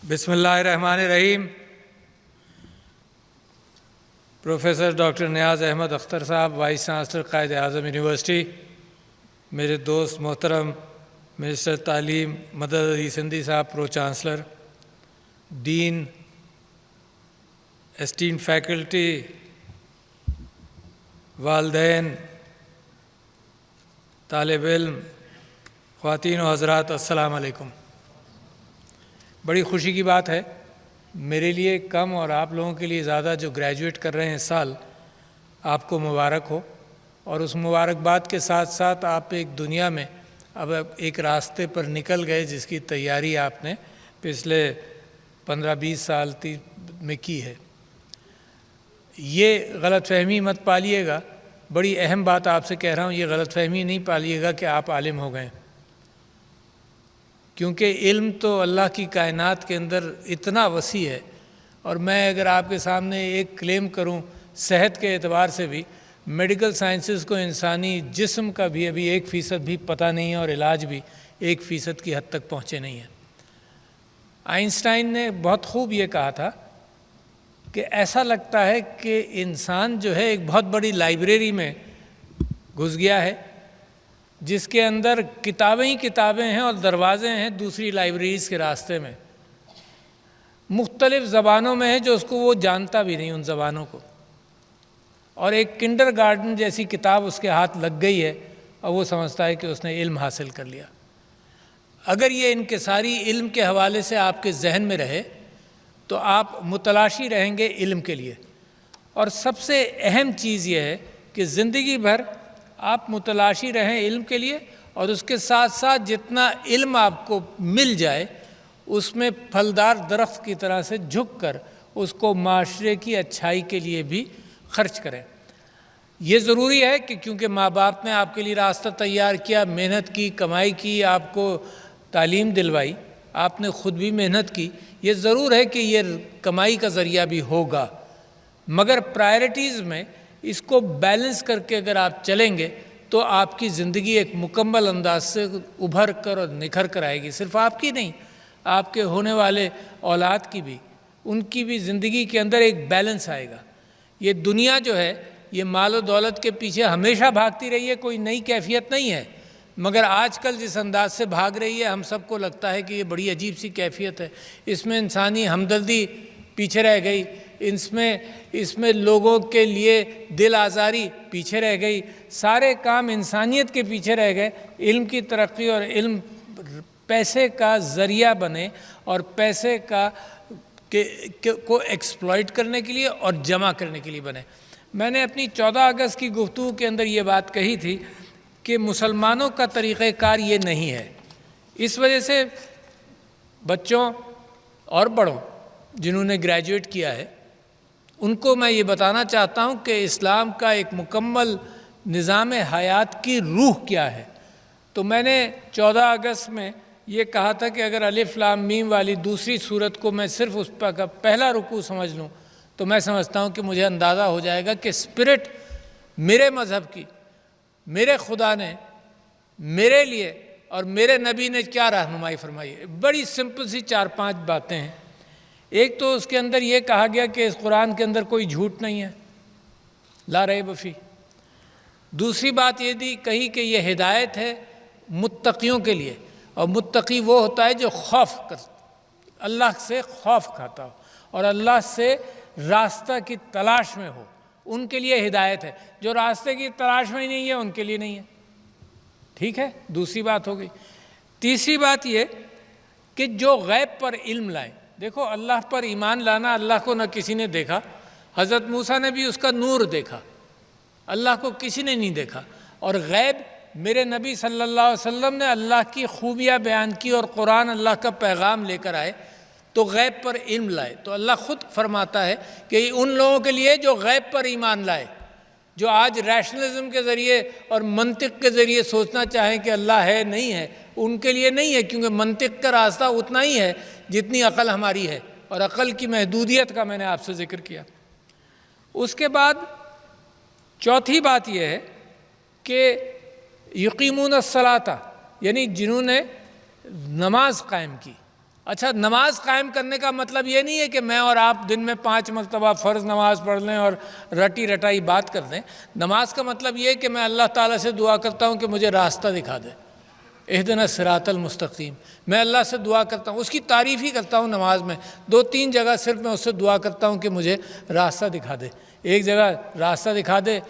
بسم اللہ الرحمن الرحیم۔ پروفیسر ڈاکٹر نیاز احمد اختر صاحب، vice chancellor Quaid Azam university, میرے دوست محترم منسٹر تعلیم مدد علی سندھی صاحب پرو چانسلر، ڈین، اسٹیم فیکلٹی، والدین، طالب علم، خواتین و حضرات، السلام علیکم۔ بڑی خوشی کی بات ہے میرے لیے کم اور آپ لوگوں کے لیے زیادہ جو گریجویٹ کر رہے ہیں سال، آپ کو مبارک ہو، اور اس مبارکباد کے ساتھ ساتھ آپ ایک دنیا میں اب ایک راستے پر نکل گئے جس کی تیاری آپ نے پچھلے 15-20 سال میں کی ہے۔ یہ غلط فہمی مت پالیے گا، بڑی اہم بات آپ سے کہہ رہا ہوں، یہ غلط فہمی نہیں پالیے گا کہ آپ عالم ہو گئے، کیونکہ علم تو اللہ کی کائنات کے اندر اتنا وسیع ہے۔ اور میں اگر آپ کے سامنے ایک کلیم کروں صحت کے اعتبار سے بھی، میڈیکل سائنسز کو انسانی جسم کا بھی ابھی 1% بھی پتہ نہیں ہے، اور علاج بھی 1% کی حد تک پہنچے نہیں ہیں۔ آئنسٹائن نے بہت خوب یہ کہا تھا کہ ایسا لگتا ہے کہ انسان جو ہے ایک بہت بڑی لائبریری میں گھس گیا ہے، جس کے اندر کتابیں ہی کتابیں ہیں اور دروازے ہیں دوسری لائبریریز کے راستے میں، مختلف زبانوں میں ہے جو اس کو وہ جانتا بھی نہیں ان زبانوں کو، اور ایک کنڈر گارڈن جیسی کتاب اس کے ہاتھ لگ گئی ہے اور وہ سمجھتا ہے کہ اس نے علم حاصل کر لیا۔ اگر یہ انکساری علم کے حوالے سے آپ کے ذہن میں رہے تو آپ متلاشی رہیں گے علم کے لیے، اور سب سے اہم چیز یہ ہے کہ زندگی بھر آپ متلاشی رہیں علم کے لیے، اور اس کے ساتھ ساتھ جتنا علم آپ کو مل جائے اس میں پھلدار درخت کی طرح سے جھک کر اس کو معاشرے کی اچھائی کے لیے بھی خرچ کریں۔ یہ ضروری ہے کہ کیونکہ ماں باپ نے آپ کے لیے راستہ تیار کیا، محنت کی، کمائی کی، آپ کو تعلیم دلوائی، آپ نے خود بھی محنت کی، یہ ضرور ہے کہ یہ کمائی کا ذریعہ بھی ہوگا، مگر پرائرٹیز میں اس کو بیلنس کر کے اگر آپ چلیں گے تو آپ کی زندگی ایک مکمل انداز سے ابھر کر اور نکھر کر آئے گی۔ صرف آپ کی نہیں، آپ کے ہونے والے اولاد کی بھی، ان کی بھی زندگی کے اندر ایک بیلنس آئے گا۔ یہ دنیا جو ہے یہ مال و دولت کے پیچھے ہمیشہ بھاگتی رہی ہے، کوئی نئی کیفیت نہیں ہے، مگر آج کل جس انداز سے بھاگ رہی ہے ہم سب کو لگتا ہے کہ یہ بڑی عجیب سی کیفیت ہے۔ اس میں انسانی ہمدردی پیچھے رہ گئی، اس میں لوگوں کے لیے دل آزاری پیچھے رہ گئی، سارے کام انسانیت کے پیچھے رہ گئے۔ علم کی ترقی اور علم پیسے کا ذریعہ بنے اور پیسے کو ایکسپلائٹ کرنے کے لیے اور جمع کرنے کے لیے بنے۔ میں نے اپنی 14 اگست کی گفتگو کے اندر یہ بات کہی تھی کہ مسلمانوں کا طریقہ کار یہ نہیں ہے۔ اس وجہ سے بچوں اور بڑوں جنہوں نے گریجویٹ کیا ہے ان کو میں یہ بتانا چاہتا ہوں کہ اسلام کا ایک مکمل نظام حیات کی روح کیا ہے۔ تو میں نے 14 اگست میں یہ کہا تھا کہ اگر الف لام میم والی دوسری سورت کو میں صرف اس کا پہلا رکوع سمجھ لوں تو میں سمجھتا ہوں کہ مجھے اندازہ ہو جائے گا کہ اسپرٹ میرے مذہب کی، میرے خدا نے میرے لیے اور میرے نبی نے کیا رہنمائی فرمائی ہے۔ بڑی سمپل سی 4-5 باتیں ہیں۔ ایک تو اس کے اندر یہ کہا گیا کہ اس قرآن کے اندر کوئی جھوٹ نہیں ہے، لا ریب فیہ۔ دوسری بات یہ دی کہی کہ یہ ہدایت ہے متقیوں کے لیے، اور متقی وہ ہوتا ہے جو خوف اللہ سے خوف کھاتا ہو اور اللہ سے راستہ کی تلاش میں ہو، ان کے لیے ہدایت ہے۔ جو راستے کی تلاش میں ہی نہیں ہے ان کے لیے نہیں ہے۔ ٹھیک ہے، دوسری بات ہو گئی۔ تیسری بات یہ کہ جو غیب پر علم لائے، دیکھو اللہ پر ایمان لانا، اللہ کو نہ کسی نے دیکھا، حضرت موسیٰ نے بھی اس کا نور دیکھا، اللہ کو کسی نے نہیں دیکھا، اور غیب میرے نبی صلی اللہ علیہ وسلم نے اللہ کی خوبیاں بیان کی اور قرآن اللہ کا پیغام لے کر آئے تو غیب پر علم لائے۔ تو اللہ خود فرماتا ہے کہ ان لوگوں کے لیے جو غیب پر ایمان لائے، جو آج ریشنلزم کے ذریعے اور منطق کے ذریعے سوچنا چاہیں کہ اللہ ہے نہیں ہے، ان کے لیے نہیں ہے، کیونکہ منطق کا راستہ اتنا ہی ہے جتنی عقل ہماری ہے، اور عقل کی محدودیت کا میں نے آپ سے ذکر کیا۔ اس کے بعد چوتھی بات یہ ہے کہ یقیمون الصلاۃ، یعنی جنہوں نے نماز قائم کی، اچھا، نماز قائم کرنے کا مطلب یہ نہیں ہے کہ میں اور آپ دن میں 5 مرتبہ فرض نماز پڑھ لیں اور رٹی رٹائی بات کر دیں۔ نماز کا مطلب یہ ہے کہ میں اللہ تعالیٰ سے دعا کرتا ہوں کہ مجھے راستہ دکھا دے، اہدنا الصراط المستقیم۔ میں اللہ سے دعا کرتا ہوں، اس کی تعریف ہی کرتا ہوں نماز میں۔ 2-3 جگہ صرف میں اس سے دعا کرتا ہوں کہ مجھے راستہ دکھا دے۔ ایک جگہ راستہ دکھا دے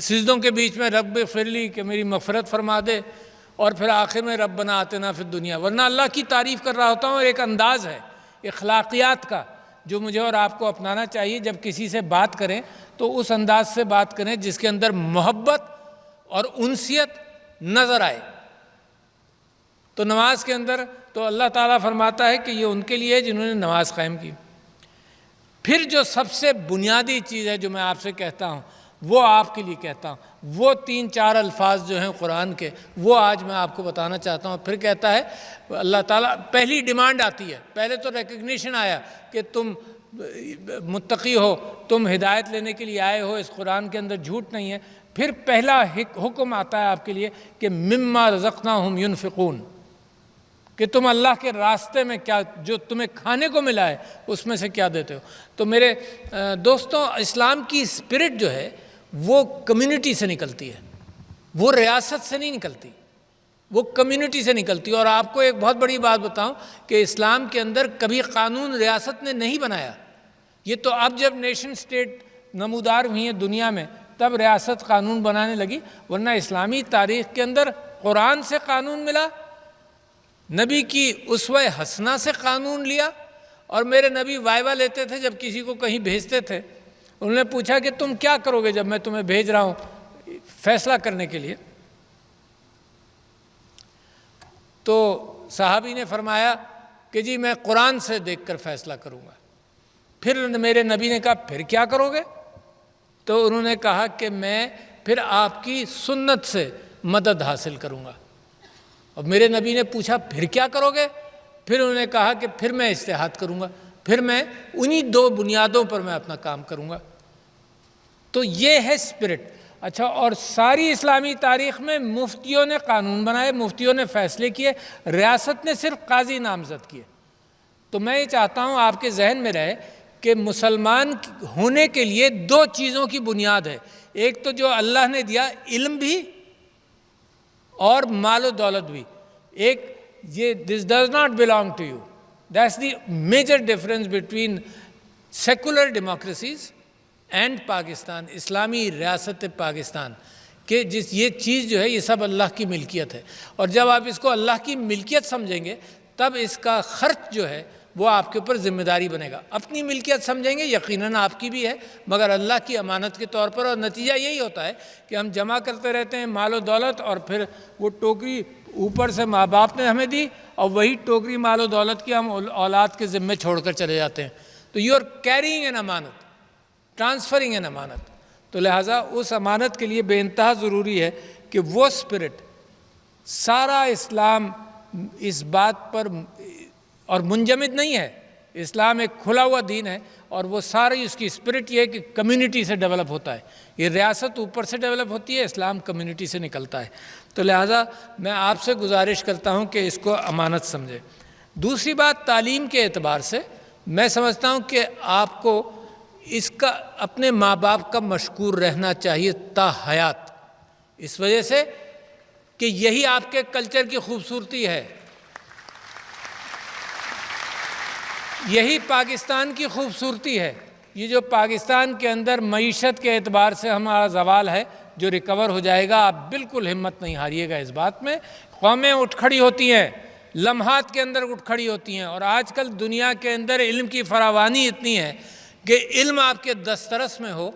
سجدوں کے بیچ میں رب اغفر لی، کہ میری مغفرت فرما دے، اور پھر آخر میں ربنا آتنا فی الدنیا۔ ورنہ اللہ کی تعریف کر رہا ہوتا ہوں، اور ایک انداز ہے اخلاقیات کا جو مجھے اور آپ کو اپنانا چاہیے۔ جب کسی سے بات کریں تو اس انداز سے بات کریں جس کے اندر محبت اور انسیت نظر آئے۔ تو نماز کے اندر تو اللہ تعالیٰ فرماتا ہے کہ یہ ان کے لیے جنہوں نے نماز قائم کی۔ پھر جو سب سے بنیادی چیز ہے جو میں آپ سے کہتا ہوں، وہ آپ کے لیے کہتا ہوں، وہ 3-4 الفاظ جو ہیں قرآن کے، وہ آج میں آپ کو بتانا چاہتا ہوں۔ پھر کہتا ہے اللہ تعالیٰ، پہلی ڈیمانڈ آتی ہے، پہلے تو ریکگنیشن آیا کہ تم متقی ہو، تم ہدایت لینے کے لیے آئے ہو، اس قرآن کے اندر جھوٹ نہیں ہے۔ پھر پہلا حکم آتا ہے آپ کے لیے کہ مما رزقناہم ینفقون، کہ تم اللہ کے راستے میں کیا، جو تمہیں کھانے کو ملا ہے اس میں سے کیا دیتے ہو۔ تو میرے دوستوں، اسلام کی اسپرٹ جو ہے وہ کمیونٹی سے نکلتی ہے، وہ ریاست سے نہیں نکلتی، وہ کمیونٹی سے نکلتی ہے۔ اور آپ کو ایک بہت بڑی بات بتاؤں کہ اسلام کے اندر کبھی قانون ریاست نے نہیں بنایا، یہ تو اب جب نیشن سٹیٹ نمودار ہوئی ہیں دنیا میں تب ریاست قانون بنانے لگی، ورنہ اسلامی تاریخ کے اندر قرآن سے قانون ملا، نبی کی اسوہ حسنہ سے قانون لیا۔ اور میرے نبی وائوا لیتے تھے جب کسی کو کہیں بھیجتے تھے، انہوں نے پوچھا کہ تم کیا کرو گے جب میں تمہیں بھیج رہا ہوں فیصلہ کرنے کے لیے؟ تو صحابی نے فرمایا کہ جی میں قرآن سے دیکھ کر فیصلہ کروں گا۔ پھر میرے نبی نے کہا پھر کیا کرو گے؟ تو انہوں نے کہا کہ میں پھر آپ کی سنت سے مدد حاصل کروں گا۔ اور میرے نبی نے پوچھا پھر کیا کرو گے؟ پھر انہوں نے کہا کہ پھر میں اجتہاد کروں گا، پھر میں انہی 2 بنیادوں پر میں اپنا کام کروں گا۔ تو یہ ہے اسپرٹ۔ اچھا، اور ساری اسلامی تاریخ میں مفتیوں نے قانون بنائے، مفتیوں نے فیصلے کیے، ریاست نے صرف قاضی نامزد کیے۔ تو میں یہ چاہتا ہوں آپ کے ذہن میں رہے کہ مسلمان ہونے کے لیے 2 چیزوں کی بنیاد ہے، ایک تو جو اللہ نے دیا علم بھی اور مال و دولت بھی۔ ایک یہ this does not belong to you. That's the major difference between secular democracies and Pakistan, اسلامی ریاست پاکستان، کہ یہ چیز جو ہے یہ سب اللہ کی ملکیت ہے۔ اور جب آپ اس کو اللہ کی ملکیت سمجھیں گے تب اس کا خرچ جو ہے وہ آپ کے اوپر ذمہ داری بنے گا۔ اپنی ملکیت سمجھیں گے یقیناً آپ کی بھی ہے، مگر اللہ کی امانت کے طور پر، اور نتیجہ یہی ہوتا ہے کہ ہم جمع کرتے رہتے ہیں مال و دولت، اور پھر وہ ٹوکری اوپر سے ماں باپ نے ہمیں دی، اور وہی ٹوکری مال و دولت کی ہم اولاد کے ذمے چھوڑ کر چلے جاتے ہیں۔ تو یو آر کیرینگ این امانت، ٹرانسفرنگ این امانت۔ تو لہٰذا اس امانت کے لیے بے انتہا ضروری ہے کہ وہ اسپرٹ، سارا اسلام اس بات پر اور منجمد نہیں ہے، اسلام ایک کھلا ہوا دین ہے، اور وہ ساری اس کی اسپرٹ یہ ہے کہ کمیونٹی سے ڈیولپ ہوتا ہے۔ یہ ریاست اوپر سے ڈیولپ ہوتی ہے، اسلام کمیونٹی سے نکلتا ہے۔ تو لہٰذا میں آپ سے گزارش کرتا ہوں کہ اس کو امانت سمجھیں۔ دوسری بات، تعلیم کے اعتبار سے میں سمجھتا ہوں کہ آپ کو اس کا اپنے ماں باپ کا مشکور رہنا چاہیے تا حیات، اس وجہ سے کہ یہی آپ کے کلچر کی خوبصورتی ہے، یہی پاکستان کی خوبصورتی ہے۔ یہ جو پاکستان کے اندر معیشت کے اعتبار سے ہمارا زوال ہے جو ریکور ہو جائے گا، آپ بالکل ہمت نہیں ہاریے گا اس بات میں۔ قومیں اٹھ کھڑی ہوتی ہیں، لمحات کے اندر اٹھ کھڑی ہوتی ہیں، اور آج کل دنیا کے اندر علم کی فراوانی اتنی ہے کہ علم آپ کے دسترس میں ہو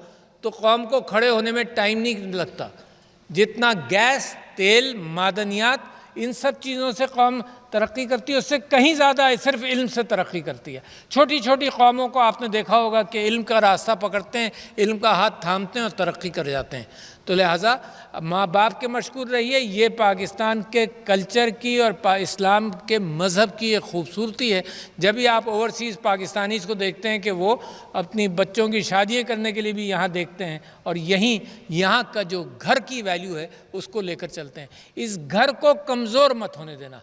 تو قوم کو کھڑے ہونے میں ٹائم نہیں لگتا۔ جتنا گیس، تیل، معدنیات، ان سب چیزوں سے قوم ترقی کرتی ہے، اس سے کہیں زیادہ صرف علم سے ترقی کرتی ہے۔ چھوٹی چھوٹی قوموں کو آپ نے دیکھا ہوگا کہ علم کا راستہ پکڑتے ہیں، علم کا ہاتھ تھامتے ہیں اور ترقی کر جاتے ہیں۔ تو لہٰذا ماں باپ کے مشکور رہیے، یہ پاکستان کے کلچر کی اور اسلام کے مذہب کی ایک خوبصورتی ہے۔ جب بھی آپ اوورسیز پاکستانیز کو دیکھتے ہیں کہ وہ اپنی بچوں کی شادیاں کرنے کے لیے بھی یہاں دیکھتے ہیں، اور یہاں کا جو گھر کی ویلیو ہے اس کو لے کر چلتے ہیں۔ اس گھر کو کمزور مت ہونے دینا،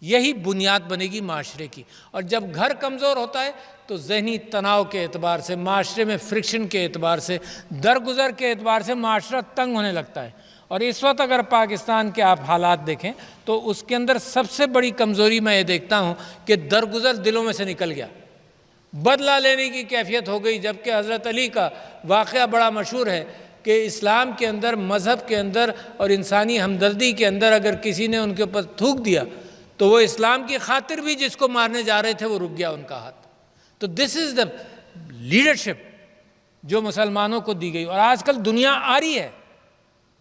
یہی بنیاد بنے گی معاشرے کی۔ اور جب گھر کمزور ہوتا ہے تو ذہنی تناؤ کے اعتبار سے، معاشرے میں فرکشن کے اعتبار سے، درگزر کے اعتبار سے معاشرہ تنگ ہونے لگتا ہے۔ اور اس وقت اگر پاکستان کے آپ حالات دیکھیں تو اس کے اندر سب سے بڑی کمزوری میں یہ دیکھتا ہوں کہ درگزر دلوں میں سے نکل گیا، بدلہ لینے کی کیفیت ہو گئی۔ جبکہ حضرت علی کا واقعہ بڑا مشہور ہے کہ اسلام کے اندر، مذہب کے اندر اور انسانی ہمدردی کے اندر اگر کسی نے ان کے اوپر تھوک دیا تو وہ اسلام کی خاطر بھی جس کو مارنے جا رہے تھے وہ رک گیا ان کا ہاتھ۔ تو دس از دا لیڈرشپ جو مسلمانوں کو دی گئی۔ اور آج کل دنیا آ رہی ہے،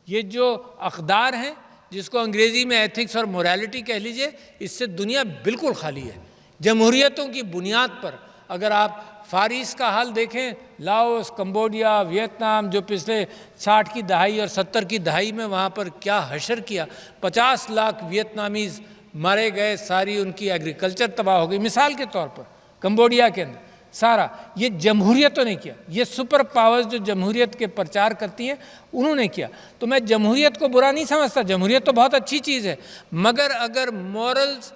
یہ جو اقدار ہیں جس کو انگریزی میں ایتھکس اور موریلٹی کہہ لیجئے، اس سے دنیا بالکل خالی ہے۔ جمہوریتوں کی بنیاد پر اگر آپ فارس کا حال دیکھیں، لاؤس، کمبوڈیا، ویتنام، جو پچھلے 60 کی دہائی اور 70 کی دہائی میں وہاں پر کیا حشر کیا، 50 لاکھ ویتنامیز مارے گئے، ساری ان کی ایگریکلچر تباہ ہو گئی۔ مثال کے طور پر کمبوڈیا کے اندر سارا یہ جمہوریتوں نے کیا، یہ سپر پاورز جو جمہوریت کے پرچار کرتی ہیں انہوں نے کیا۔ تو میں جمہوریت کو برا نہیں سمجھتا، جمہوریت تو بہت اچھی چیز ہے، مگر اگر مورلز،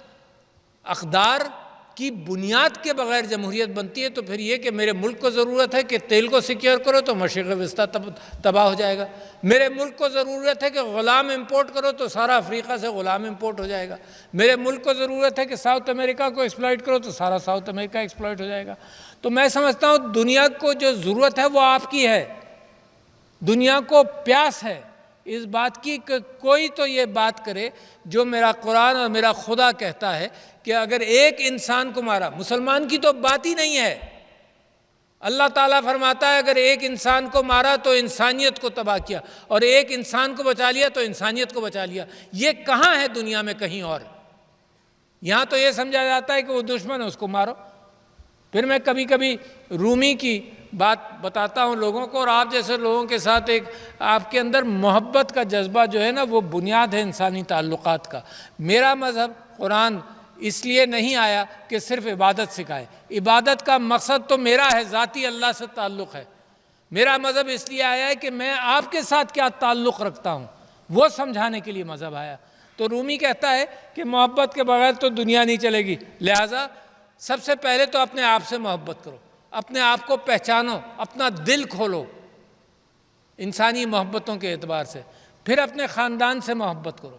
اقدار کی بنیاد کے بغیر جمہوریت بنتی ہے تو پھر یہ کہ میرے ملک کو ضرورت ہے کہ تیل کو سیکیور کرو تو مشرق وسطیٰ تباہ ہو جائے گا، میرے ملک کو ضرورت ہے کہ غلام امپورٹ کرو تو سارا افریقہ سے غلام امپورٹ ہو جائے گا، میرے ملک کو ضرورت ہے کہ ساؤتھ امریکہ کو ایکسپلائٹ کرو تو سارا ساؤتھ امریکہ ایکسپلائٹ ہو جائے گا۔ تو میں سمجھتا ہوں دنیا کو جو ضرورت ہے وہ آپ کی ہے، دنیا کو پیاس ہے اس بات کی کہ کوئی تو یہ بات کرے جو میرا قرآن اور میرا خدا کہتا ہے کہ اگر ایک انسان کو مارا، مسلمان کی تو بات ہی نہیں ہے، اللہ تعالیٰ فرماتا ہے اگر ایک انسان کو مارا تو انسانیت کو تباہ کیا، اور ایک انسان کو بچا لیا تو انسانیت کو بچا لیا۔ یہ کہاں ہے دنیا میں کہیں اور؟ یہاں تو یہ سمجھا جاتا ہے کہ وہ دشمن ہے اس کو مارو۔ پھر میں کبھی کبھی رومی کی بات بتاتا ہوں لوگوں کو، اور آپ جیسے لوگوں کے ساتھ ایک آپ کے اندر محبت کا جذبہ جو ہے نا وہ بنیاد ہے انسانی تعلقات کا۔ میرا مذہب قرآن اس لیے نہیں آیا کہ صرف عبادت سکھائے، عبادت کا مقصد تو میرا ہے، ذاتی اللہ سے تعلق ہے۔ میرا مذہب اس لیے آیا ہے کہ میں آپ کے ساتھ کیا تعلق رکھتا ہوں وہ سمجھانے کے لیے مذہب آیا۔ تو رومی کہتا ہے کہ محبت کے بغیر تو دنیا نہیں چلے گی، لہٰذا سب سے پہلے تو اپنے آپ سے محبت کرو، اپنے آپ کو پہچانو، اپنا دل کھولو انسانی محبتوں کے اعتبار سے، پھر اپنے خاندان سے محبت کرو،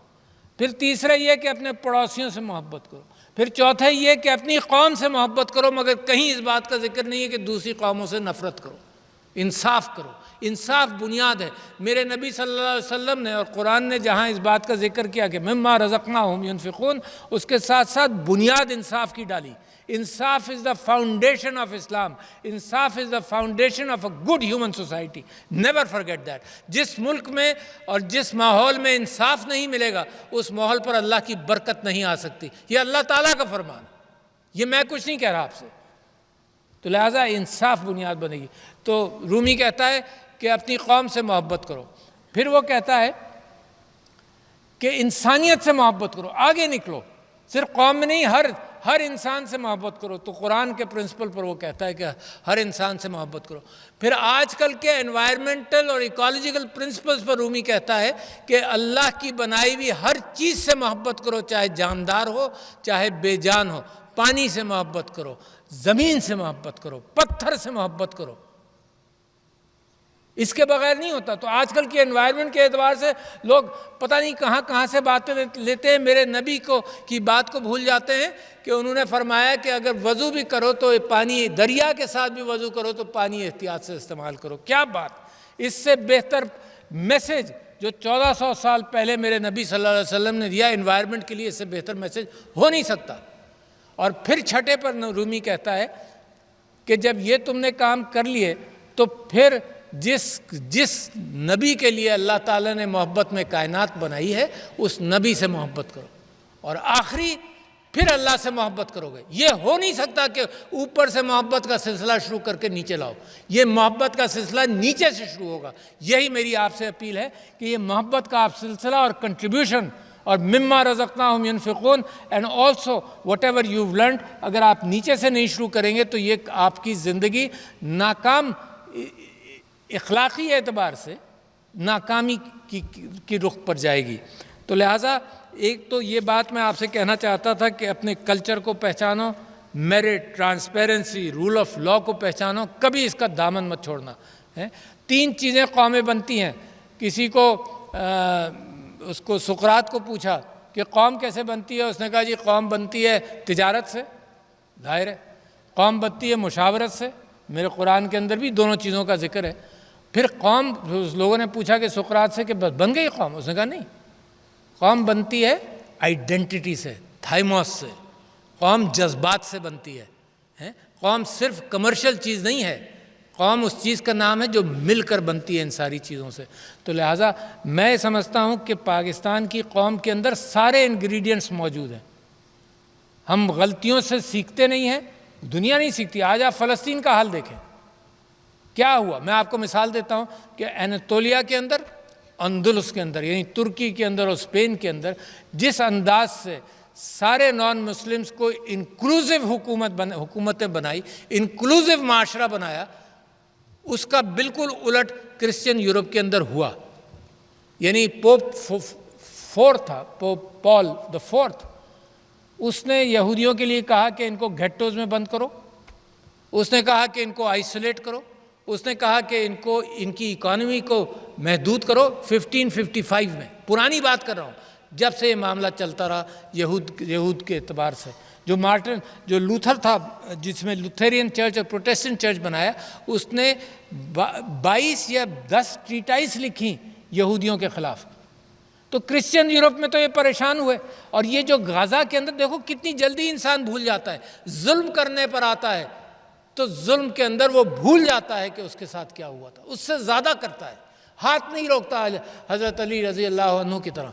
پھر تیسرا یہ کہ اپنے پڑوسیوں سے محبت کرو، پھر چوتھا یہ کہ اپنی قوم سے محبت کرو، مگر کہیں اس بات کا ذکر نہیں ہے کہ دوسری قوموں سے نفرت کرو، انصاف کرو۔ انصاف بنیاد ہے۔ میرے نبی صلی اللہ علیہ وسلم نے اور قرآن نے جہاں اس بات کا ذکر کیا کہ مما رزقناہم ینفقون، اس کے ساتھ ساتھ بنیاد انصاف کی ڈالی۔ انصاف is the foundation of Islam. انصاف is the foundation of a good human society. Never forget that. جس ملک میں اور جس ماحول میں انصاف نہیں ملے گا اس ماحول پر اللہ کی برکت نہیں آ سکتی۔ یہ اللہ تعالیٰ کا فرمان ہے، یہ میں کچھ نہیں کہہ رہا آپ سے۔ تو لہٰذا انصاف بنیاد بنے گی۔ تو رومی کہتا ہے کہ اپنی قوم سے محبت کرو، پھر وہ کہتا ہے کہ انسانیت سے محبت کرو، آگے نکلو، صرف قوم میں نہیں، ہر انسان سے محبت کرو۔ تو قرآن کے پرنسپل پر وہ کہتا ہے کہ ہر انسان سے محبت کرو۔ پھر آج کل کے انوائرمنٹل اور ایکولوجیکل پرنسپلز پر رومی کہتا ہے کہ اللہ کی بنائی ہوئی ہر چیز سے محبت کرو، چاہے جاندار ہو چاہے بے جان ہو، پانی سے محبت کرو، زمین سے محبت کرو، پتھر سے محبت کرو، اس کے بغیر نہیں ہوتا۔ تو آج کل کی انوائرمنٹ کے اعتبار سے لوگ پتہ نہیں کہاں سے باتیں لیتے ہیں، میرے نبی کی بات کو بھول جاتے ہیں کہ انہوں نے فرمایا کہ اگر وضو بھی کرو تو پانی، دریا کے ساتھ بھی وضو کرو تو پانی احتیاط سے استعمال کرو۔ کیا بات! اس سے بہتر میسج جو 1400 سال پہلے میرے نبی صلی اللہ علیہ وسلم نے دیا انوائرمنٹ کے لیے، اس سے بہتر میسج ہو نہیں سکتا۔ اور پھر چھٹے پر رومی کہتا ہے کہ جب یہ تم نے کام کر لیے تو پھر جس نبی کے لیے اللہ تعالیٰ نے محبت میں کائنات بنائی ہے اس نبی سے محبت کرو، اور آخری پھر اللہ سے محبت کرو گے۔ یہ ہو نہیں سکتا کہ اوپر سے محبت کا سلسلہ شروع کر کے نیچے لاؤ، یہ محبت کا سلسلہ نیچے سے شروع ہوگا۔ یہی میری آپ سے اپیل ہے کہ یہ محبت کا آپ سلسلہ اور کنٹریبیوشن اور مما رزقناہم ینفقون and also whatever you learned, اگر آپ نیچے سے نہیں شروع کریں گے تو یہ آپ کی زندگی ناکام، اخلاقی اعتبار سے ناکامی کی رخ پر جائے گی۔ تو لہٰذا ایک تو یہ بات میں آپ سے کہنا چاہتا تھا کہ اپنے کلچر کو پہچانو، merit, transparency, rule of law کو پہچانو، کبھی اس کا دامن مت چھوڑنا ہے۔ 3 چیزیں قومیں بنتی ہیں۔ کسی کو اس کو سقراط کو پوچھا کہ قوم کیسے بنتی ہے، اس نے کہا جی قوم بنتی ہے تجارت سے، ظاہر ہے۔ قوم بنتی ہے مشاورت سے، میرے قرآن کے اندر بھی دونوں چیزوں کا ذکر ہے۔ پھر قوم، لوگوں نے پوچھا کہ سقراط سے کہ بن گئی قوم، اس نے کہا نہیں، قوم بنتی ہے آئیڈینٹی سے، تھائموس سے، قوم جذبات سے بنتی ہے۔ قوم صرف کمرشل چیز نہیں ہے، قوم اس چیز کا نام ہے جو مل کر بنتی ہے ان ساری چیزوں سے۔ تو لہٰذا میں سمجھتا ہوں کہ پاکستان کی قوم کے اندر سارے انگریڈینٹس موجود ہیں۔ ہم غلطیوں سے سیکھتے نہیں ہیں، دنیا نہیں سیکھتی۔ آج آپ فلسطین کا حال دیکھیں، کیا ہوا؟ میں آپ کو مثال دیتا ہوں کہ اناطولیہ کے اندر، اندلس کے اندر، یعنی ترکی کے اندر اور اسپین کے اندر جس انداز سے سارے نان مسلمز کو انکلوزیو حکومتیں بنائی، انکلوزیو معاشرہ بنایا، اس کا بالکل الٹ کرسچن یورپ کے اندر ہوا۔ یعنی پوپ فورتھ تھا، پوپ پال دا فورتھ، اس نے یہودیوں کے لیے کہا کہ ان کو گھیٹوز میں بند کرو، اس نے کہا کہ ان کو آئسولیٹ کرو، اس نے کہا کہ ان کی اکانومی کو محدود کرو 1555 میں، پرانی بات کر رہا ہوں، جب سے یہ معاملہ چلتا رہا یہود کے اعتبار سے۔ جو لوتھر تھا، جس میں لوتھرین چرچ اور پروٹیسٹنٹ چرچ بنایا، اس نے 22 یا 10 ٹریٹائز لکھی یہودیوں کے خلاف۔ تو کرسچن یورپ میں تو یہ پریشان ہوئے۔ اور یہ جو غزہ کے اندر دیکھو کتنی جلدی انسان بھول جاتا ہے، ظلم کرنے پر آتا ہے تو ظلم کے اندر وہ بھول جاتا ہے کہ اس کے ساتھ کیا ہوا تھا، اس سے زیادہ کرتا ہے، ہاتھ نہیں روکتا حضرت علی رضی اللہ عنہ کی طرح۔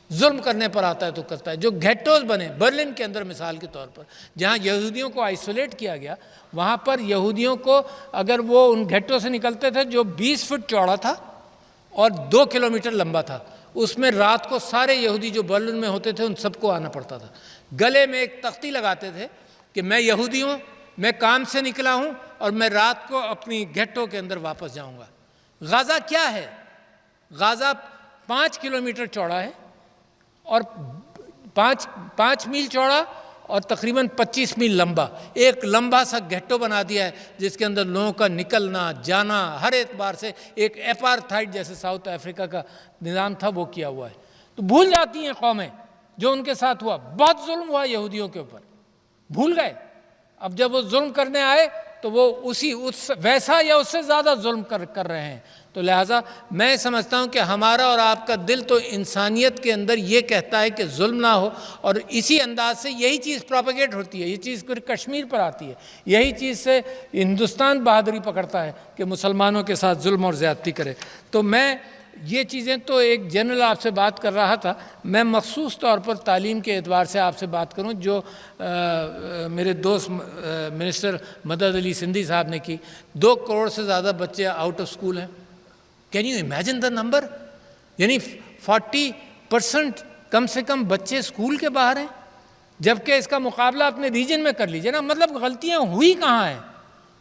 ظلم کرنے پر آتا ہے تو کرتا ہے۔ جو گھیٹوز بنے برلن کے اندر مثال کے طور پر، جہاں یہودیوں کو آئسولیٹ کیا گیا، وہاں پر یہودیوں کو اگر وہ ان گھیٹوں سے نکلتے تھے جو 20 فٹ چوڑا تھا اور 2 کلومیٹر لمبا تھا، اس میں رات کو سارے یہودی جو برلن میں ہوتے تھے ان سب کو آنا پڑتا تھا۔ گلے میں ایک تختی لگاتے تھے کہ میں یہودی ہوں، میں کام سے نکلا ہوں اور میں رات کو اپنی گھیٹوں کے اندر واپس جاؤں گا۔ غزہ کیا ہے؟ غزہ 5 کلومیٹر چوڑا ہے اور 5 میل چوڑا اور تقریباً 25 میل لمبا، ایک لمبا سا گھیٹو بنا دیا ہے جس کے اندر لوگوں کا نکلنا جانا ہر اعتبار سے ایک ایپارتھائڈ جیسے ساؤتھ افریقہ کا نظام تھا وہ کیا ہوا ہے۔ تو بھول جاتی ہیں قومیں جو ان کے ساتھ ہوا، بہت ظلم ہوا یہودیوں کے اوپر، بھول گئے۔ اب جب وہ ظلم کرنے آئے تو وہ ویسا یا اس سے زیادہ ظلم کر رہے ہیں۔ تو لہٰذا میں سمجھتا ہوں کہ ہمارا اور آپ کا دل تو انسانیت کے اندر یہ کہتا ہے کہ ظلم نہ ہو، اور اسی انداز سے یہی چیز پروپیگیٹ ہوتی ہے، یہ چیز پھر کشمیر پر آتی ہے، یہی چیز سے ہندوستان بہادری پکڑتا ہے کہ مسلمانوں کے ساتھ ظلم اور زیادتی کرے۔ تو میں یہ چیزیں تو ایک جنرل آپ سے بات کر رہا تھا، میں مخصوص طور پر تعلیم کے اعتبار سے آپ سے بات کروں جو میرے دوست منسٹر مدد علی سندھی صاحب نے کی۔ 2 کروڑ سے زیادہ بچے آؤٹ آف اسکول ہیں۔ Can you imagine the number? یعنی 40% کم سے کم بچے اسکول کے باہر ہیں، جبکہ اس کا مقابلہ اپنے ریجن میں کر لیجیے نا۔ مطلب غلطیاں ہوئی کہاں ہیں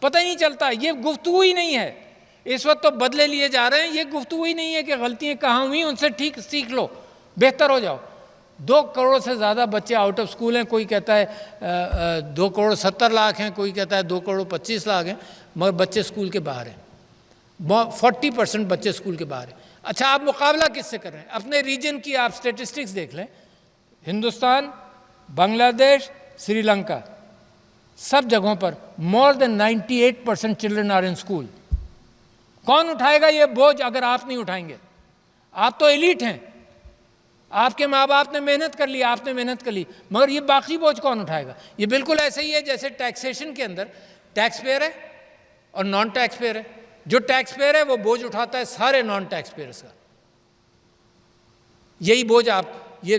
پتہ ہی نہیں چلتا، یہ گفتگو ہی نہیں ہے۔ اس وقت تو بدلے لیے جا رہے ہیں، یہ گفتگو ہی نہیں ہے کہ غلطیاں کہاں ہوئی، ان سے ٹھیک سیکھ لو، بہتر ہو جاؤ۔ 2 کروڑ سے زیادہ بچے آؤٹ آف اسکول ہیں، کوئی کہتا ہے 2 کروڑ 70 لاکھ ہیں، کوئی کہتا ہے 2 کروڑ 25 لاکھ ہیں، مگر بچے اسکول کے باہر ہیں۔ 40% بچے اسکول کے باہر ہیں۔ اچھا آپ مقابلہ کس سے کر رہے ہیں؟ اپنے ریجن کی آپ سٹیٹسٹکس دیکھ لیں، ہندوستان، بنگلہ دیش، سری لنکا، سب جگہوں پر more than 98% children are in school. کون اٹھائے گا یہ بوجھ اگر آپ نہیں اٹھائیں گے؟ آپ تو ایلیٹ ہیں، آپ کے ماں باپ نے محنت کر لی، آپ نے محنت کر لی، مگر یہ باقی بوجھ کون اٹھائے گا؟ یہ بالکل ایسے ہی ہے جیسے ٹیکسیشن کے اندر ٹیکس پیئر ہے اور نان ٹیکس پیئر ہے۔ جو ٹیکس پیئر ہے وہ بوجھ اٹھاتا ہے سارے نان ٹیکس پیئرس کا۔ یہی بوجھ آپ، یہ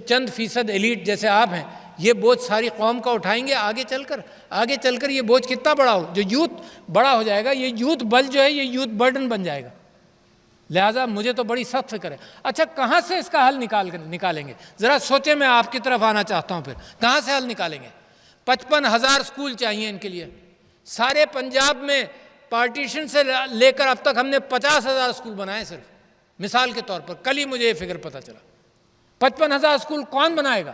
چند فیصد ایلیٹ جیسے آپ ہیں، یہ بوجھ ساری قوم کا اٹھائیں گے آگے چل کر یہ بوجھ کتنا بڑا ہو، جو یوتھ بڑا ہو جائے گا، یہ یوتھ بل جو ہے یہ یوتھ برڈن بن جائے گا۔ لہٰذا مجھے تو بڑی سخت فکر ہے۔ اچھا کہاں سے اس کا حل نکالیں گے؟ ذرا سوچیں، میں آپ کی طرف آنا چاہتا ہوں، پھر کہاں سے حل نکالیں گے؟ 55,000 اسکول چاہیے ان کے لیے۔ سارے پنجاب میں پارٹیشن سے لے کر اب تک ہم نے 50,000 اسکول بنائے صرف، مثال کے طور پر۔ کل ہی مجھے یہ فگر پتہ چلا، 55,000 اسکول کون بنائے گا؟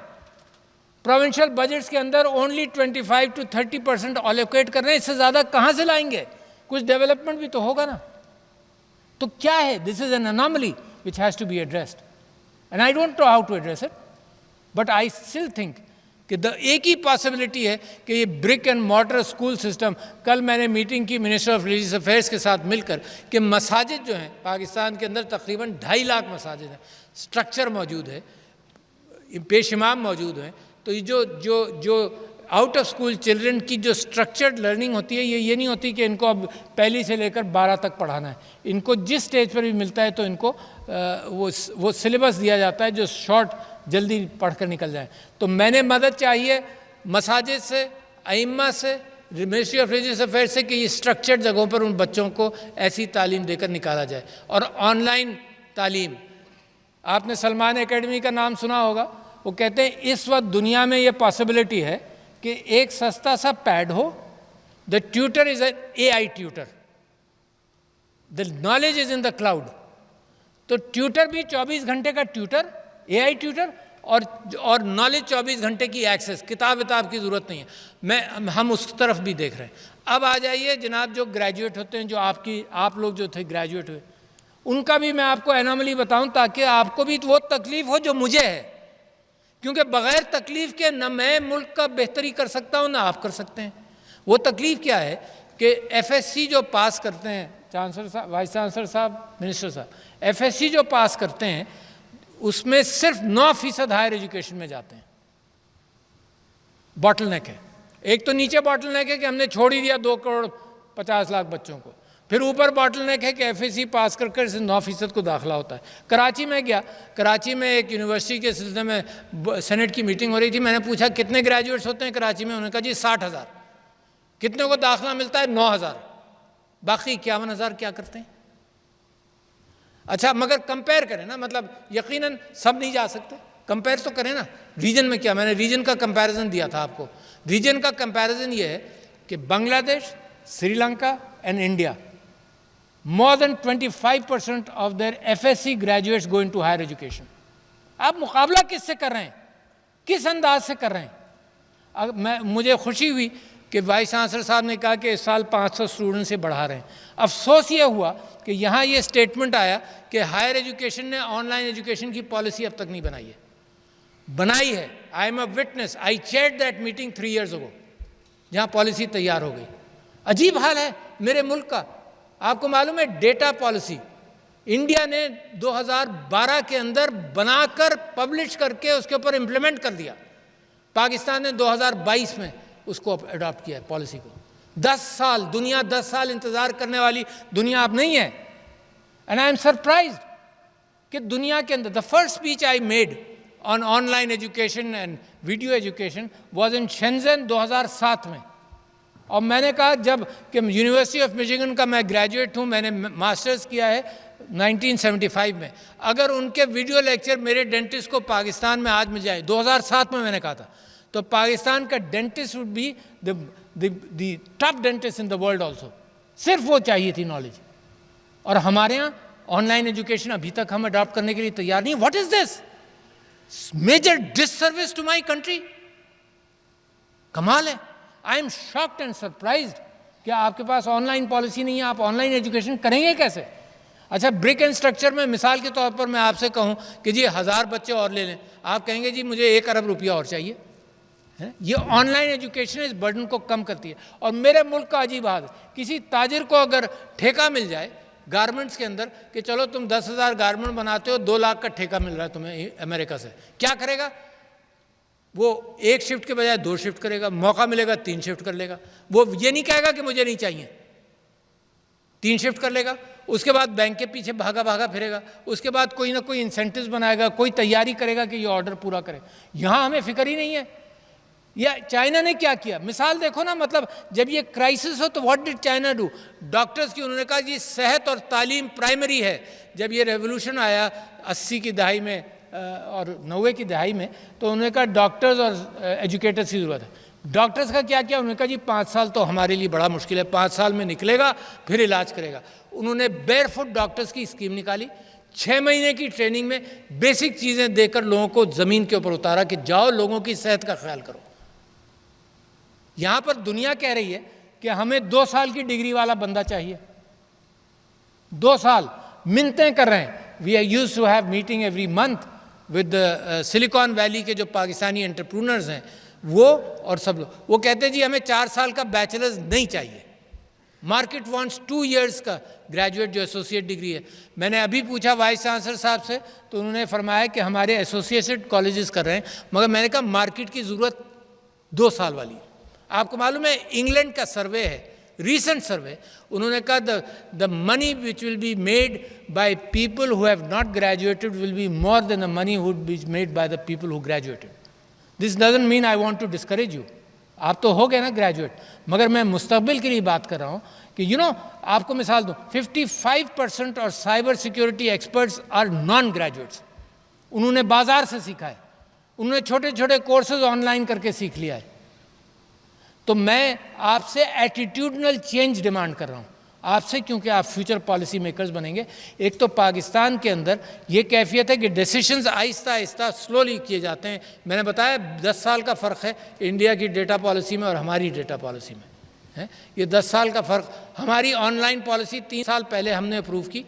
پروونشل بجٹس کے اندر اونلی 25 to 30% allocate کر رہے ہیں، اس سے زیادہ کہاں سے لائیں گے؟ کچھ ڈیولپمنٹ بھی تو ہوگا نا. تو کیا ہے؟ This is an anomaly which has to be addressed. And I don't know how to address it, but I still think کہ ایک ہی پاسبلٹی ہے کہ یہ برک اینڈ مارٹر اسکول سسٹم. کل میں نے میٹنگ کی منسٹر آف ریلیجیس افیئرس کے ساتھ مل کر کہ مساجد جو ہیں پاکستان کے اندر تقریباً 2.5 لاکھ مساجد ہیں، اسٹرکچر موجود ہے، پیش امام موجود ہیں. تو یہ جو آؤٹ آف اسکول چلڈرن کی جو اسٹرکچرڈ لرننگ ہوتی ہے، یہ نہیں ہوتی کہ ان کو اب پہلی سے لے کر 12 تک پڑھانا ہے. ان کو جس سٹیج پر بھی ملتا ہے تو ان کو وہ سلیبس دیا جاتا ہے جو شارٹ جلدی پڑھ کر نکل جائیں. تو میں نے مدد چاہیے مساجد سے، ائمہ سے، منسٹری آف ریلیجیس افیئر سے کہ یہ اسٹرکچرڈ جگہوں پر ان بچوں کو ایسی تعلیم دے کر نکالا جائے. اور آن لائن تعلیم، آپ نے سلمان اکیڈمی کا نام سنا ہوگا. وہ کہتے ہیں اس وقت دنیا میں یہ پاسبلٹی ہے کہ ایک سستا سا پیڈ ہو، the tutor is a AI tutor, the knowledge is in the cloud. تو ٹیوٹر بھی 24 گھنٹے کا ٹیوٹر، AI ٹیوٹر، اور نالج 24 گھنٹے کی ایکسیس، کتاب کی ضرورت نہیں ہے. ہم اس طرف بھی دیکھ رہے ہیں. اب آ جائیے جناب جو گریجویٹ ہوتے ہیں، جو آپ لوگ جو تھے گریجویٹ ہوئے، ان کا بھی میں آپ کو انوملی بتاؤں تاکہ آپ کو بھی وہ تکلیف ہو جو مجھے ہے. کیونکہ بغیر تکلیف کے نہ میں ملک کا بہتری کر سکتا ہوں نہ آپ کر سکتے ہیں. وہ تکلیف کیا ہے کہ FSC جو پاس کرتے ہیں، چانسلر صاحب، وائس چانسلر صاحب، منسٹر صاحب، FSC جو پاس کرتے ہیں اس میں صرف 9% ہائر ایجوکیشن میں جاتے ہیں. باٹل نیک ہے. ایک تو نیچے باٹل نیک ہے کہ ہم نے چھوڑ ہی دیا 2.50 کروڑ بچوں کو. پھر اوپر باٹل نیک ہے کہ FSC پاس کر کر 9% کو داخلہ ہوتا ہے. کراچی میں گیا، کراچی میں ایک یونیورسٹی کے سلسلے میں سینٹ کی میٹنگ ہو رہی تھی. میں نے پوچھا کتنے گریجویٹس ہوتے ہیں کراچی میں؟ انہوں نے کہا جی 60,000. کتنے کو داخلہ ملتا ہے؟ 9,000. باقی 51,000 کیا کرتے ہیں؟ اچھا مگر کمپیئر کریں نا، مطلب یقیناً سب نہیں جا سکتے، کمپیئر تو کریں نا. ریجن میں کیا، میں نے ریجن کا کمپیریزن دیا تھا آپ کو. ریجن کا کمپیریزن یہ ہے کہ Bangladesh, Sri Lanka and India, more than 25% of their FSC graduates go into higher education. آپ مقابلہ کس سے کر رہے ہیں؟ کس انداز سے کر رہے ہیں؟ مجھے خوشی ہوئی کہ وائس چانسلر صاحب نے کہا کہ اس سال 500 اسٹوڈنٹ سے بڑھا رہے ہیں. افسوس یہ ہوا کہ یہاں یہ اسٹیٹمنٹ آیا کہ ہائر ایجوکیشن نے آن لائن ایجوکیشن کی پالیسی اب تک نہیں بنائی ہے. I am a witness, I chaired that meeting 3 years ago جہاں پالیسی تیار ہو گئی. عجیب حال ہے میرے ملک کا. آپ کو معلوم ہے ڈیٹا پالیسی انڈیا نے 2012 کے اندر بنا کر پبلش کر کے اس کے اوپر امپلیمنٹ کر دیا. پاکستان نے 2022 میں اس کو اڈاپٹ کیا ہے پالیسی کو. 10 سال، دنیا 10 سال انتظار کرنے والی دنیا اب نہیں ہے. اینڈ آئی ایم سرپرائزڈ کہ دنیا کے اندر the first speech I made on online education and video education was in Shenzhen 2007 میں. اور میں نے کہا جب کہ یونیورسٹی آف میشیگن کا میں گریجویٹ ہوں، میں نے ماسٹرز کیا ہے 1975 میں. اگر ان کے ویڈیو لیکچر میرے ڈینٹسٹ کو پاکستان میں آج مل جائے، 2007 میں نے کہا تھا، تو پاکستان کا dentist would be the top dentist in the world also. صرف وہ چاہیے تھی نالج. اور ہمارے ہاں آن لائن ایجوکیشن ابھی تک ہم اڈاپٹ کرنے کے لیے تیار نہیں. What is this major disservice to my country. کمال ہے. I am shocked and surprised کہ آپ کے پاس آن لائن پالیسی نہیں ہے. آپ آن لائن ایجوکیشن کریں گے کیسے؟ اچھا برک اینڈ اسٹرکچر میں مثال کے طور پر میں آپ سے کہوں کہ جی 1000 بچے اور لے لیں، آپ کہیں گے جی مجھے 1 ارب روپیہ اور چاہیے. یہ آن لائن ایجوکیشن اس برڈن کو کم کرتی ہے. اور میرے ملک کا عجیب حال ہے، کسی تاجر کو اگر ٹھیکہ مل جائے گارمنٹس کے اندر کہ چلو تم 10,000 گارمنٹ بناتے ہو، 2 لاکھ کا ٹھیکہ مل رہا ہے تمہیں امریکہ سے، کیا کرے گا؟ وہ 1 شفٹ کے بجائے 2 شفٹ کرے گا. موقع ملے گا 3 شفٹ کر لے گا. وہ یہ نہیں کہے گا کہ مجھے نہیں چاہیے، 3 شفٹ کر لے گا. اس کے بعد بینک کے پیچھے بھاگا پھرے گا. اس کے بعد کوئی نہ کوئی انسینٹیوز بنائے گا، کوئی تیاری کرے گا کہ یہ آرڈر پورا کرے. یہاں ہمیں فکر ہی نہیں ہے. یا چائنا نے کیا کیا؟ مثال دیکھو نا، مطلب جب یہ کرائسس ہو تو what did China do? Doctors کی انہوں نے کہا جی صحت اور تعلیم پرائمری ہے. جب یہ ریولوشن آیا 80 کی دہائی میں اور 90 کی دہائی میں، تو انہوں نے کہا ڈاکٹرز اور ایجوکیٹرز کی ضرورت ہے. ڈاکٹرز کا کیا انہوں نے کہا جی 5 سال تو ہمارے لیے بڑا مشکل ہے، 5 سال میں نکلے گا پھر علاج کرے گا. انہوں نے بیئر فٹ ڈاکٹرز کی اسکیم نکالی 6 مہینے کی ٹریننگ میں بیسک چیزیں دے کر لوگوں کو زمین کے اوپر اتارا کہ جاؤ لوگوں کی صحت کا خیال کرو. یہاں پر دنیا کہہ رہی ہے کہ ہمیں 2 سال کی ڈگری والا بندہ چاہیے. 2 سال منتیں کر رہے ہیں. We are used to have meeting every month with Silicon Valley کے جو پاکستانی انٹرپرونرز ہیں وہ اور سب لوگ, وہ کہتے ہیں جی ہمیں 4 سال کا بیچلرز نہیں چاہیے. مارکیٹ وانٹس 2 ایئرس کا گریجویٹ جو ایسوسیٹ ڈگری ہے. میں نے ابھی پوچھا وائس چانسلر صاحب سے تو انہوں نے فرمایا کہ ہمارے ایسوسیٹڈ کالجز کر رہے ہیں, مگر میں نے کہا مارکیٹ کی ضرورت 2 سال والی ہے. آپ کو معلوم ہے انگلینڈ کا سروے ہے, ریسنٹ سروے, انہوں نے کہا the money which will be made by people who have not graduated will be more than the money would be made by the people who graduated. This doesn't mean I want to discourage you, آپ تو ہو گئے نا graduate, مگر میں مستقبل کے لیے بات کر رہا ہوں کہ آپ کو مثال دوں, 55% اور cyber security experts are non graduates. انہوں نے بازار سے سیکھا ہے, انہوں نے چھوٹے چھوٹے کورسز آن لائن کر کے سیکھ لیا ہے. تو میں آپ سے ایٹیٹیوڈنل چینج ڈیمانڈ کر رہا ہوں آپ سے, کیونکہ آپ فیوچر پالیسی میکرز بنیں گے. ایک تو پاکستان کے اندر یہ کیفیت ہے کہ ڈیسیشنز آہستہ آہستہ سلولی کیے جاتے ہیں. میں نے بتایا 10 سال کا فرق ہے انڈیا کی ڈیٹا پالیسی میں اور ہماری ڈیٹا پالیسی میں. یہ 10 سال کا فرق. ہماری آن لائن پالیسی 3 سال پہلے ہم نے اپروو کی,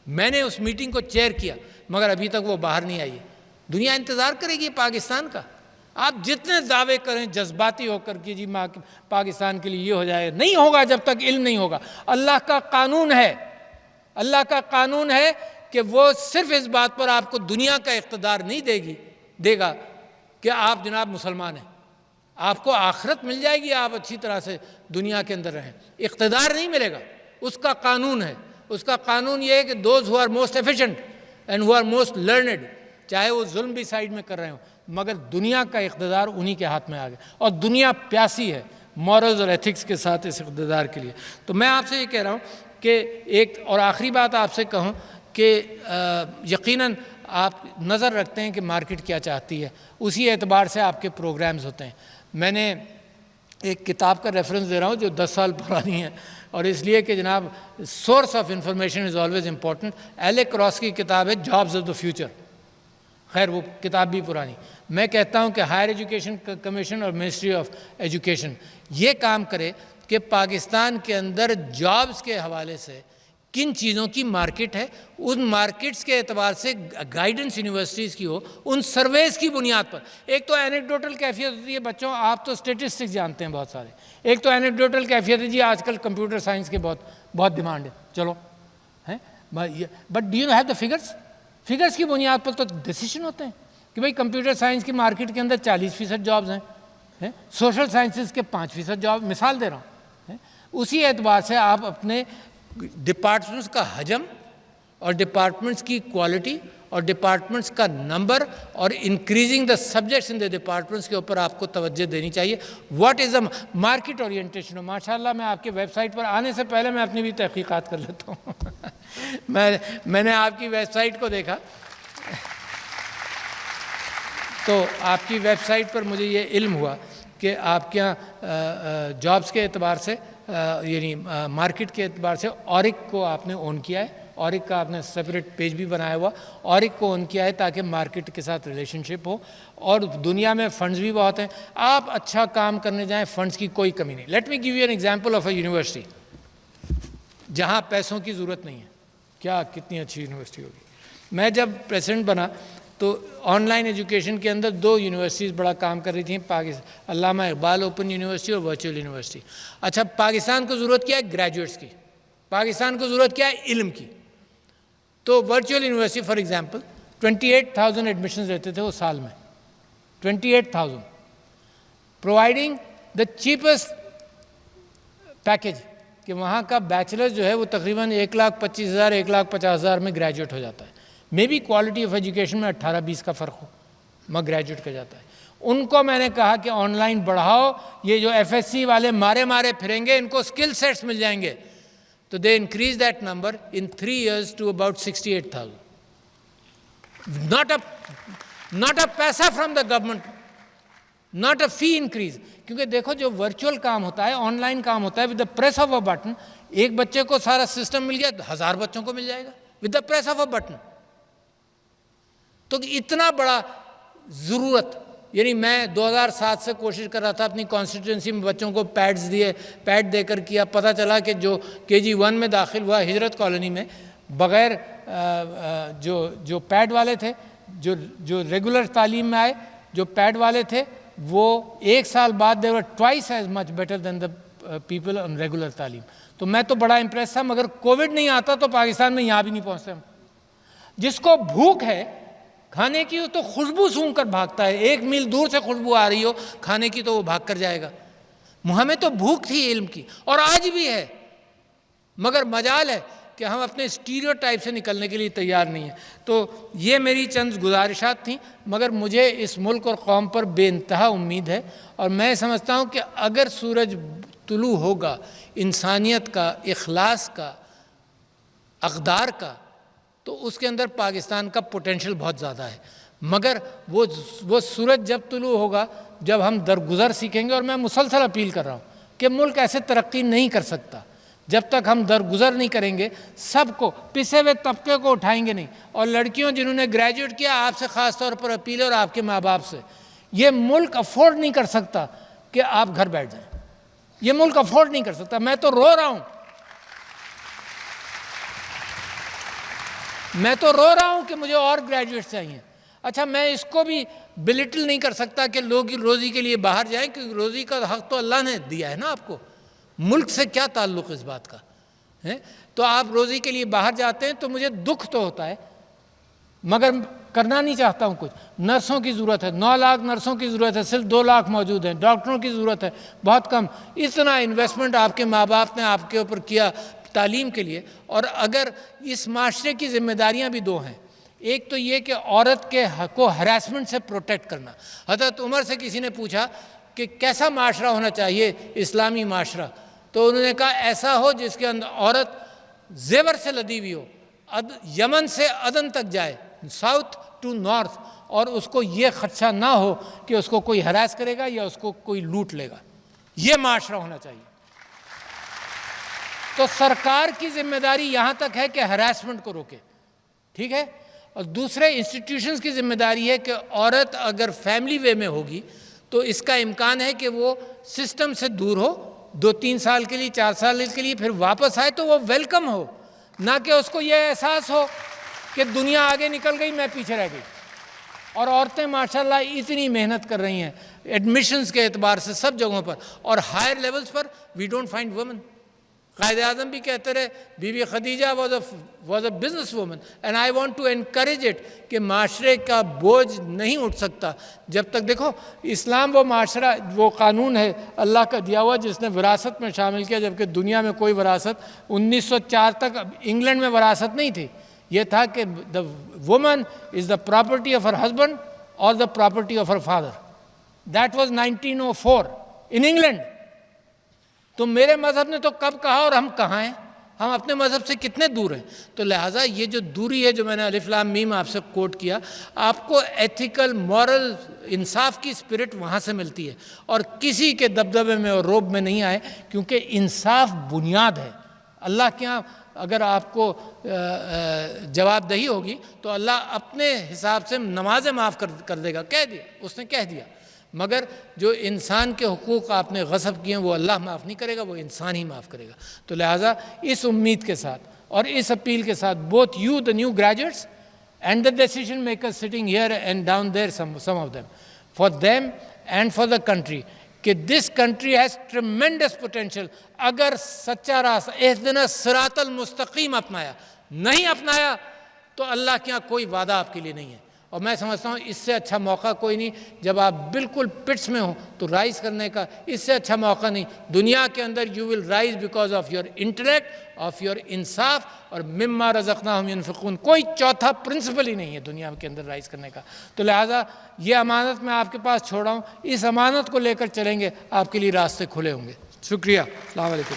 میں نے اس میٹنگ کو چیئر کیا, مگر ابھی تک وہ باہر نہیں آئی ہے. دنیا انتظار کرے گی پاکستان کا. آپ جتنے دعوے کریں جذباتی ہو کر کہ جی پاکستان کے لیے یہ ہو جائے, نہیں ہوگا جب تک علم نہیں ہوگا. اللہ کا قانون ہے, اللہ کا قانون ہے کہ وہ صرف اس بات پر آپ کو دنیا کا اقتدار نہیں دے گا کہ آپ جناب مسلمان ہیں. آپ کو آخرت مل جائے گی, آپ اچھی طرح سے دنیا کے اندر رہیں, اقتدار نہیں ملے گا. اس کا قانون ہے. اس کا قانون یہ ہے کہ those who are most efficient and who are most learned, چاہے وہ ظلم بھی سائڈ میں کر رہے ہوں, مگر دنیا کا اقتدار انہی کے ہاتھ میں آ گیا. اور دنیا پیاسی ہے مورلز اور ایتھکس کے ساتھ اس اقتدار کے لیے. تو میں آپ سے یہ کہہ رہا ہوں کہ ایک اور آخری بات آپ سے کہوں کہ یقیناً آپ نظر رکھتے ہیں کہ مارکیٹ کیا چاہتی ہے, اسی اعتبار سے آپ کے پروگرامز ہوتے ہیں. میں نے ایک کتاب کا ریفرنس دے رہا ہوں جو 10 سال پرانی ہے, اور اس لیے کہ جناب source of information is always important. Iliac cross کی کتاب ہے جابز آف دا فیوچر. خیر وہ کتاب بھی پرانی. میں کہتا ہوں کہ ہائر ایجوکیشن کمیشن اور منسٹری آف ایجوکیشن یہ کام کرے کہ پاکستان کے اندر جابز کے حوالے سے کن چیزوں کی مارکیٹ ہے, ان مارکیٹس کے اعتبار سے گائیڈنس یونیورسٹیز کی ہو, ان سرویز کی بنیاد پر. ایک تو اینیکڈوٹل کیفیت ہوتی ہے بچوں, آپ تو اسٹیٹسٹکس جانتے ہیں بہت سارے. ایک تو اینیکڈوٹل کیفیت ہے جی آج کل کمپیوٹر سائنس کی بہت ڈیمانڈ ہے, چلو ہیں, but do you have the figures. Figures کی بنیاد پر تو ڈیسیشن ہوتے ہیں کہ بھئی کمپیوٹر سائنس کی مارکیٹ کے اندر 40% جابز ہیں, سوشل سائنسز کے 5% جاب, مثال دے رہا ہوں. اسی اعتبار سے آپ اپنے ڈپارٹمنٹس کا حجم اور ڈپارٹمنٹس کی کوالٹی اور ڈپارٹمنٹس کا نمبر اور increasing the subjects in the departments کے اوپر آپ کو توجہ دینی چاہیے. What is the market orientation. ماشاء اللہ میں آپ کے ویب سائٹ پر آنے سے پہلے میں اپنی بھی تحقیقات کر لیتا ہوں. میں نے آپ کی ویب سائٹ کو دیکھا تو آپ کی ویب سائٹ پر مجھے یہ علم ہوا کہ آپ کے یہاں جابز کے اعتبار سے یعنی مارکیٹ کے اعتبار سے اورک کو آپ نے اون کیا ہے. اورک کا آپ نے سپریٹ پیج بھی بنایا ہوا, اورک کو اون کیا ہے تاکہ مارکیٹ کے ساتھ ریلیشن شپ ہو. اور دنیا میں فنڈز بھی بہت ہیں, آپ اچھا کام کرنے جائیں, فنڈز کی کوئی کمی نہیں. Let me give you an example of a university جہاں پیسوں کی ضرورت نہیں ہے. کیا کتنی اچھی یونیورسٹی ہوگی. میں جب پریزیڈنٹ بنا تو آن لائن ایجوکیشن کے اندر 2 یونیورسٹیز بڑا کام کر رہی تھیں, علامہ اقبال اوپن یونیورسٹی اور ورچوئل یونیورسٹی. اچھا پاکستان کو ضرورت کیا ہے گریجویٹس کی, پاکستان کو ضرورت کیا ہے علم کی. تو virtual university for example 28,000 admissions رہتے تھے وہ سال میں, 28,000 پرووائڈنگ دا چیپسٹ پیکیج کہ وہاں کا بیچلر جو ہے وہ تقریباً 1,25,000 1,50,000 میں گریجویٹ ہو جاتا ہے. May be quality of education میں 18-20 کا فرق ہو مگر گریجویٹ کا جاتا ہے. ان کو میں نے کہا کہ آن لائن بڑھاؤ, یہ جو ایف ایس سی والے مارے پھریں گے ان کو اسکل سیٹس مل جائیں گے. تو they increase that number in 3 years to about 68,000. not a پیسہ from the government, not a fee increase. کیونکہ دیکھو جو ورچوئل کام ہوتا ہے, آن لائن کام ہوتا ہے, with the press of a button ایک بچے کو سارا سسٹم مل گیا, 1000 بچوں کو مل جائے گا with the press of a button. تو اتنا بڑا ضرورت، یعنی میں 2007 سے کوشش کر رہا تھا اپنی کانسٹیٹوئنسی میں بچوں کو پیڈز دیے، پیڈ دے کر کیا، پتہ چلا کہ جو KG1 میں داخل ہوا ہجرت کالونی میں بغیر جو پیڈ والے تھے، جو ریگولر تعلیم میں آئے، جو پیڈ والے تھے، وہ 1 سال بعد they were twice as much better than the people on regular تعلیم. تو میں تو بڑا امپریس تھا، مگر کووڈ نہیں آتا تو پاکستان میں یہاں بھی نہیں پہنچتے ہم. جس کو بھوک ہے کھانے کی تو خوشبو سونگھ کر بھاگتا ہے، 1 میل دور سے خوشبو آ رہی ہو کھانے کی تو وہ بھاگ کر جائے گا. ہمیں تو بھوک تھی علم کی، اور آج بھی ہے، مگر مجال ہے کہ ہم اپنے اسٹیریوٹائپ سے نکلنے کے لیے تیار نہیں ہیں. تو یہ میری چند گزارشات تھیں، مگر مجھے اس ملک اور قوم پر بے انتہا امید ہے، اور میں سمجھتا ہوں کہ اگر سورج طلوع ہوگا انسانیت کا، اخلاص کا، اقدار کا، تو اس کے اندر پاکستان کا پوٹینشل بہت زیادہ ہے. مگر وہ سورج جب طلوع ہوگا جب ہم درگزر سیکھیں گے، اور میں مسلسل اپیل کر رہا ہوں کہ ملک ایسے ترقی نہیں کر سکتا جب تک ہم درگزر نہیں کریں گے. سب کو، پسے ہوئے طبقے کو اٹھائیں گے نہیں. اور لڑکیوں جنہوں نے گریجویٹ کیا، آپ سے خاص طور پر اپیل ہے، اور آپ کے ماں باپ سے، یہ ملک افورڈ نہیں کر سکتا کہ آپ گھر بیٹھ جائیں. یہ ملک افورڈ نہیں کر سکتا. میں تو رو رہا ہوں، کہ مجھے اور گریجویٹ چاہیے. اچھا، میں اس کو بھی بلٹل نہیں کر سکتا کہ لوگ روزی کے لیے باہر جائیں، کیونکہ روزی کا حق تو اللہ نے دیا ہے نا آپ کو. ملک سے کیا تعلق اس بات کا ہے؟ تو آپ روزی کے لیے باہر جاتے ہیں تو مجھے دکھ تو ہوتا ہے، مگر کرنا نہیں چاہتا ہوں کچھ. نرسوں کی ضرورت ہے، 9 لاکھ نرسوں کی ضرورت ہے، صرف 2 لاکھ موجود ہیں. ڈاکٹروں کی ضرورت ہے، بہت کم. اتنا انویسٹمنٹ آپ کے ماں باپ نے آپ کے اوپر کیا تعلیم کے لیے. اور اگر اس معاشرے کی ذمہ داریاں بھی 2 ہیں. ایک تو یہ کہ عورت کے حق کو ہراسمنٹ سے پروٹیکٹ کرنا. حضرت عمر سے کسی نے پوچھا کہ کیسا معاشرہ ہونا چاہیے اسلامی معاشرہ، تو انہوں نے کہا ایسا ہو جس کے اندر عورت زیور سے لدی ہوئی ہو، یمن سے عدن تک جائے، ساؤتھ ٹو نارتھ، اور اس کو یہ خدشہ نہ ہو کہ اس کو کوئی ہراس کرے گا یا اس کو کوئی لوٹ لے گا. یہ معاشرہ ہونا چاہیے. تو سرکار کی ذمہ داری یہاں تک ہے کہ ہراسمنٹ کو روکے، ٹھیک ہے. اور دوسرے انسٹیٹیوشنز کی ذمہ داری ہے کہ عورت اگر فیملی وے میں ہوگی تو اس کا امکان ہے کہ وہ سسٹم سے دور ہو 2-3 سال کے لیے، 4 سال کے لیے، پھر واپس آئے تو وہ ویلکم ہو، نہ کہ اس کو یہ احساس ہو کہ دنیا آگے نکل گئی، میں پیچھے رہ گئی. اور عورتیں ماشاءاللہ اتنی محنت کر رہی ہیں ایڈمیشنز کے اعتبار سے سب جگہوں پر، اور ہائر لیولز پر we don't find women. Quaid Azam بھی کہتے رہے Bibi Khadija was a business woman, and I want to encourage it کہ معاشرے کا بوجھ نہیں اٹھ سکتا جب تک. دیکھو، اسلام وہ معاشرہ، وہ قانون ہے اللہ کا دیا ہوا جس نے وراثت میں شامل کیا، جبکہ دنیا میں کوئی وراثت 1904 تک انگلینڈ میں وراثت نہیں تھی. یہ تھا کہ the woman is the property of her husband اور the property of her father. That was 1904 in England. تو میرے مذہب نے تو کب کہا، اور ہم کہاں ہیں؟ ہم اپنے مذہب سے کتنے دور ہیں؟ تو لہٰذا یہ جو دوری ہے جو میں نے الف لام میم آپ سے کوٹ کیا، آپ کو ایتھیکل، مورل، انصاف کی اسپرٹ وہاں سے ملتی ہے، اور کسی کے دبدبے میں اور روب میں نہیں آئے، کیونکہ انصاف بنیاد ہے. اللہ کے ہاں اگر آپ کو جواب دہی ہوگی تو اللہ اپنے حساب سے نمازیں معاف کر دے گا. کہہ دیا، اس نے کہہ دیا. مگر جو انسان کے حقوق آپ نے غصب کیے ہیں وہ اللہ معاف نہیں کرے گا، وہ انسان ہی معاف کرے گا. تو لہٰذا اس امید کے ساتھ اور اس اپیل کے ساتھ، both you the new graduates and the decision makers sitting here and down there, some of them, for them and for the country, کہ this country has tremendous potential. اگر سچا راستہ، اہدنا الصراط المستقیم اپنایا، نہیں اپنایا تو اللہ کے یہاں کوئی وعدہ آپ کے لیے نہیں ہے. اور میں سمجھتا ہوں اس سے اچھا موقع کوئی نہیں. جب آپ بالکل پٹس میں ہوں تو رائز کرنے کا اس سے اچھا موقع نہیں. دنیا کے اندر you will rise because of your intellect, of your انصاف، اور مما رزقناہم ینفقون. کوئی چوتھا پرنسپل ہی نہیں ہے دنیا کے اندر رائز کرنے کا. تو لہٰذا یہ امانت میں آپ کے پاس چھوڑا ہوں، اس امانت کو لے کر چلیں گے، آپ کے لیے راستے کھلے ہوں گے. شکریہ. السلام علیکم.